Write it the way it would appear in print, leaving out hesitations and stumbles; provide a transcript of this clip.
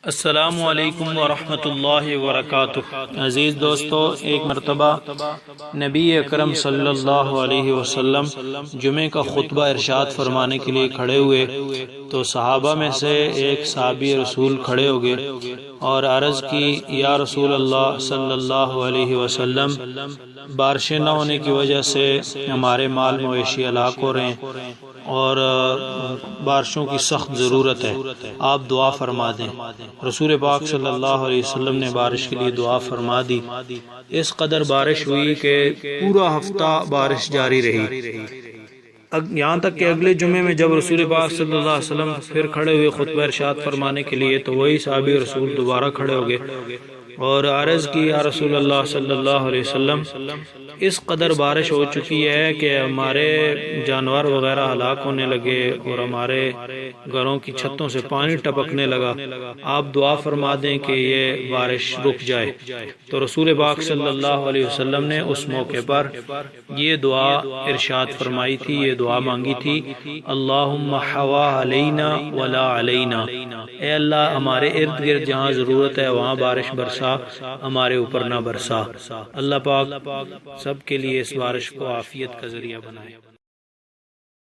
السلام علیکم ورحمۃ اللہ وبرکاتہ۔ عزیز دوستو، ایک مرتبہ نبی اکرم صلی اللہ علیہ وسلم جمعے کا خطبہ ارشاد فرمانے کے لیے کھڑے ہوئے تو صحابہ میں سے ایک صحابی رسول کھڑے ہو گئے اور عرض کی، یا رسول اللہ صلی اللہ علیہ وسلم، بارشیں نہ ہونے کی وجہ سے ہمارے مال مویشی ہلاک ہو رہے ہیں اور بارشوں کی سخت ضرورت ہے، آپ دعا فرما دیں۔ رسول پاک صلی اللہ علیہ وسلم نے بارش کے لیے دعا فرما دی۔ اس قدر بارش ہوئی کہ پورا ہفتہ بارش جاری رہی، یہاں تک کہ اگلے جمعے میں جب رسول پاک صلی اللہ علیہ وسلم پھر کھڑے ہوئے خطبہ ارشاد فرمانے کے لیے تو وہی صحابی رسول دوبارہ کھڑے ہو گئے اور عرض کی، یا رسول اللہ صلی اللہ علیہ وسلم، اس قدر بارش ہو چکی ہے کہ ہمارے جانور وغیرہ ہلاک ہونے لگے اور ہمارے گھروں کی چھتوں سے پانی ٹپکنے لگا، آپ دعا فرما دیں کہ یہ بارش رک جائے۔ تو رسول پاک صلی اللہ علیہ وسلم نے اس موقع پر یہ دعا ارشاد فرمائی تھی، یہ دعا مانگی تھی، اللہم حوا علینا ولا علینا، اے اللہ ہمارے ارد گرد جہاں ضرورت ہے وہاں بارش برسا، ہمارے اوپر نہ برسا۔ اللہ پاک سب کے لیے اس بارش کو عافیت کا ذریعہ بنائے۔